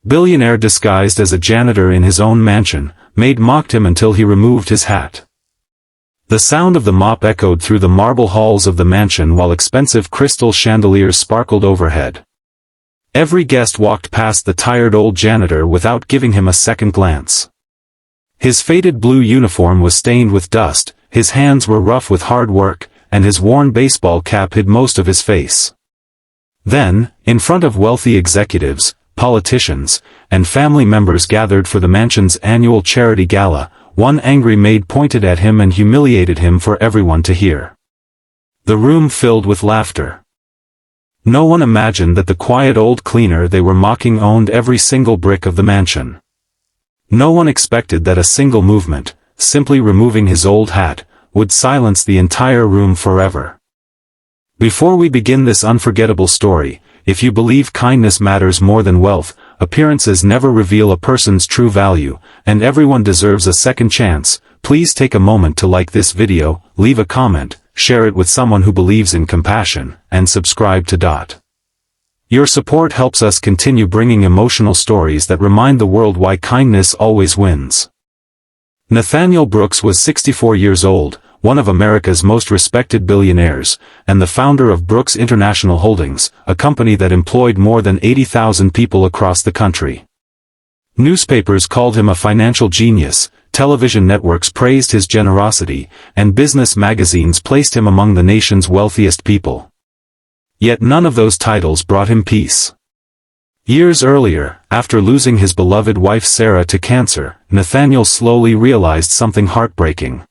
Billionaire disguised as a janitor in his own mansion, Maid mocked him until he removed his hat. The sound of the mop echoed through the marble halls of the mansion while expensive crystal chandeliers sparkled overhead. Every guest walked past the tired old janitor without giving him a second glance. His faded blue uniform was stained with dust, his hands were rough with hard work, and his worn baseball cap hid most of his face. Then, in front of wealthy executives, politicians, and family members gathered for the mansion's annual charity gala, one angry maid pointed at him and humiliated him for everyone to hear. The room filled with laughter. No one imagined that the quiet old cleaner they were mocking owned every single brick of the mansion. No one expected that a single movement, simply removing his old hat, would silence the entire room forever. Before we begin this unforgettable story, if you believe kindness matters more than wealth, appearances never reveal a person's true value, and everyone deserves a second chance, please take a moment to like this video, leave a comment, share it with someone who believes in compassion, and subscribe to Your support helps us continue bringing emotional stories that remind the world why kindness always wins. Nathaniel Brooks was 64 years old, one of America's most respected billionaires, and the founder of Brooks International Holdings, a company that employed more than 80,000 people across the country. Newspapers called him a financial genius, television networks praised his generosity, and business magazines placed him among the nation's wealthiest people. Yet none of those titles brought him peace. Years earlier, after losing his beloved wife Sarah to cancer, Nathaniel slowly realized something heartbreaking.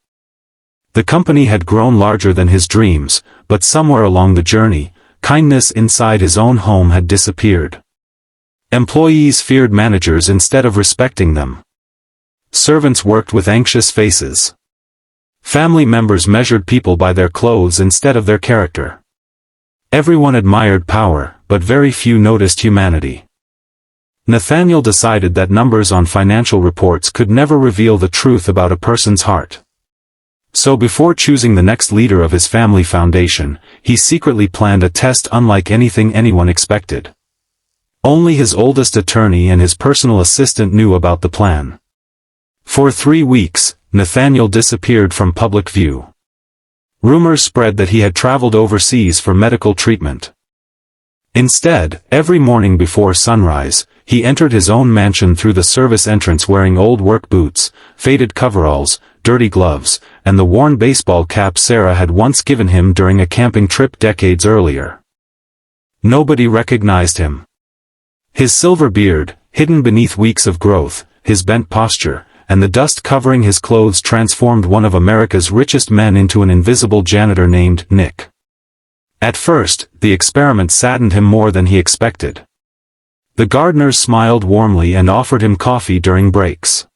The company had grown larger than his dreams, but somewhere along the journey, kindness inside his own home had disappeared. Employees feared managers instead of respecting them. Servants worked with anxious faces. Family members measured people by their clothes instead of their character. Everyone admired power, but very few noticed humanity. Nathaniel decided that numbers on financial reports could never reveal the truth about a person's heart. So before choosing the next leader of his family foundation, he secretly planned a test unlike anything anyone expected. Only his oldest attorney and his personal assistant knew about the plan. For 3 weeks, Nathaniel disappeared from public view. Rumors spread that he had traveled overseas for medical treatment. Instead, every morning before sunrise, he entered his own mansion through the service entrance wearing old work boots, faded coveralls, dirty gloves, and the worn baseball cap Sarah had once given him during a camping trip decades earlier. Nobody recognized him. His silver beard, hidden beneath weeks of growth, his bent posture, and the dust covering his clothes transformed one of America's richest men into an invisible janitor named Nick. At first, the experiment saddened him more than he expected. The gardeners smiled warmly and offered him coffee during breaks.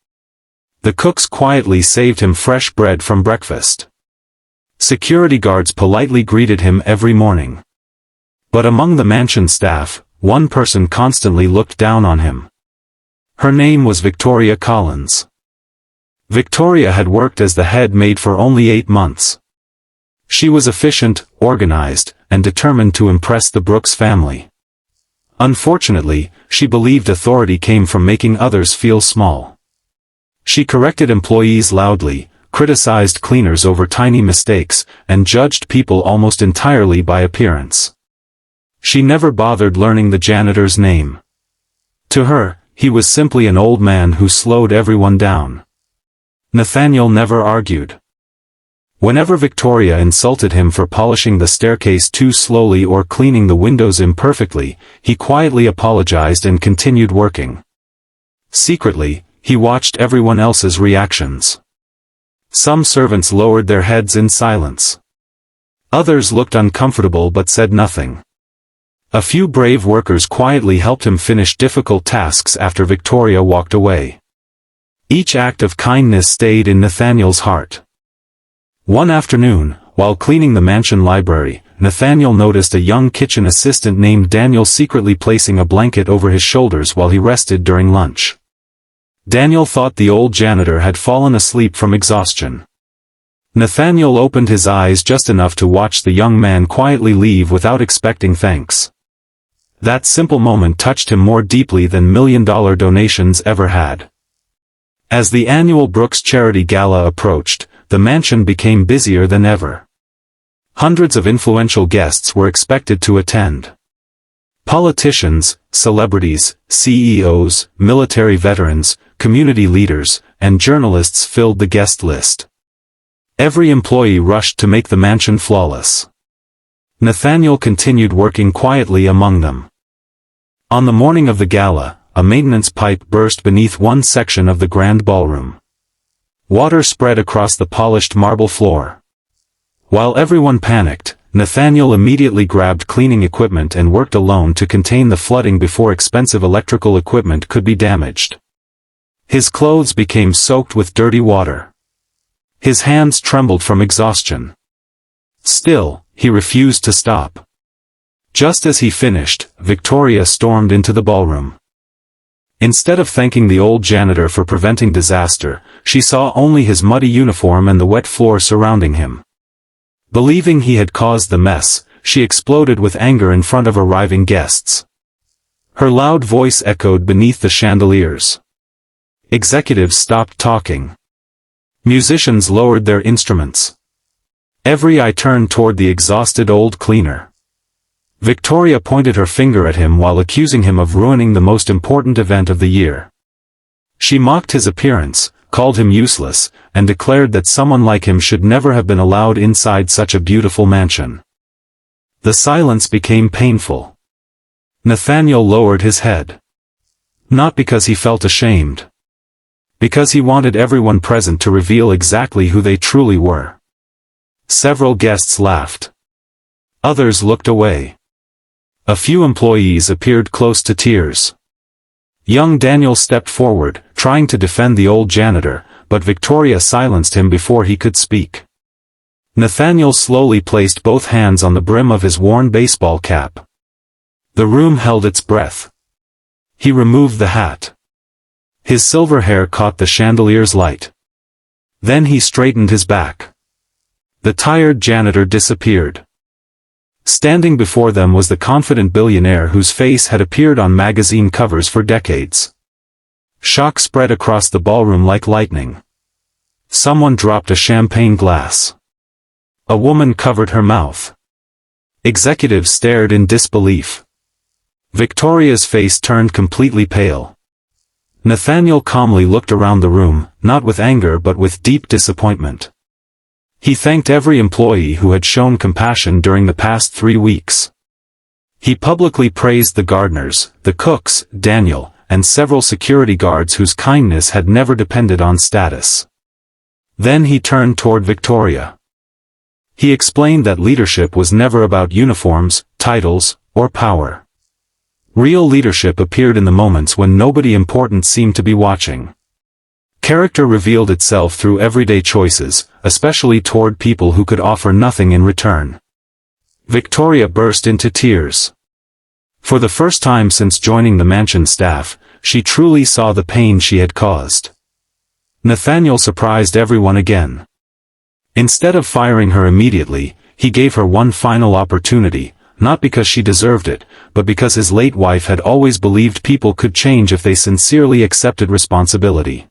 The cooks quietly saved him fresh bread from breakfast. Security guards politely greeted him every morning. But among the mansion staff, one person constantly looked down on him. Her name was Victoria Collins. Victoria had worked as the head maid for only 8 months. She was efficient, organized, and determined to impress the Brooks family. Unfortunately, she believed authority came from making others feel small. She corrected employees loudly, criticized cleaners over tiny mistakes, and judged people almost entirely by appearance. She never bothered learning the janitor's name. To her, he was simply an old man who slowed everyone down. Nathaniel never argued. Whenever Victoria insulted him for polishing the staircase too slowly or cleaning the windows imperfectly, he quietly apologized and continued working. Secretly, he watched everyone else's reactions. Some servants lowered their heads in silence. Others looked uncomfortable but said nothing. A few brave workers quietly helped him finish difficult tasks after Victoria walked away. Each act of kindness stayed in Nathaniel's heart. One afternoon, while cleaning the mansion library, Nathaniel noticed a young kitchen assistant named Daniel secretly placing a blanket over his shoulders while he rested during lunch. Daniel thought the old janitor had fallen asleep from exhaustion. Nathaniel opened his eyes just enough to watch the young man quietly leave without expecting thanks. That simple moment touched him more deeply than million-dollar donations ever had. As the annual Brooks Charity Gala approached, the mansion became busier than ever. Hundreds of influential guests were expected to attend. Politicians, celebrities, CEOs, military veterans, community leaders, and journalists filled the guest list. Every employee rushed to make the mansion flawless. Nathaniel continued working quietly among them. On the morning of the gala, a maintenance pipe burst beneath one section of the grand ballroom. Water spread across the polished marble floor. While everyone panicked, Nathaniel immediately grabbed cleaning equipment and worked alone to contain the flooding before expensive electrical equipment could be damaged. His clothes became soaked with dirty water. His hands trembled from exhaustion. Still, he refused to stop. Just as he finished, Victoria stormed into the ballroom. Instead of thanking the old janitor for preventing disaster, she saw only his muddy uniform and the wet floor surrounding him. Believing he had caused the mess, she exploded with anger in front of arriving guests. Her loud voice echoed beneath the chandeliers. Executives stopped talking. Musicians lowered their instruments. Every eye turned toward the exhausted old cleaner. Victoria pointed her finger at him while accusing him of ruining the most important event of the year. She mocked his appearance, called him useless, and declared that someone like him should never have been allowed inside such a beautiful mansion. The silence became painful. Nathaniel lowered his head. Not because he felt ashamed. Because he wanted everyone present to reveal exactly who they truly were. Several guests laughed. Others looked away. A few employees appeared close to tears. Young Daniel stepped forward, trying to defend the old janitor, but Victoria silenced him before he could speak. Nathaniel slowly placed both hands on the brim of his worn baseball cap. The room held its breath. He removed the hat. His silver hair caught the chandelier's light. Then he straightened his back. The tired janitor disappeared. Standing before them was the confident billionaire whose face had appeared on magazine covers for decades. Shock spread across the ballroom like lightning. Someone dropped a champagne glass. A woman covered her mouth. Executives stared in disbelief. Victoria's face turned completely pale. Nathaniel calmly looked around the room, not with anger but with deep disappointment. He thanked every employee who had shown compassion during the past 3 weeks. He publicly praised the gardeners, the cooks, Daniel, and several security guards whose kindness had never depended on status. Then he turned toward Victoria. He explained that leadership was never about uniforms, titles, or power. Real leadership appeared in the moments when nobody important seemed to be watching. Character revealed itself through everyday choices, especially toward people who could offer nothing in return. Victoria burst into tears. For the first time since joining the mansion staff, she truly saw the pain she had caused. Nathaniel surprised everyone again. Instead of firing her immediately, he gave her one final opportunity, not because she deserved it, but because his late wife had always believed people could change if they sincerely accepted responsibility.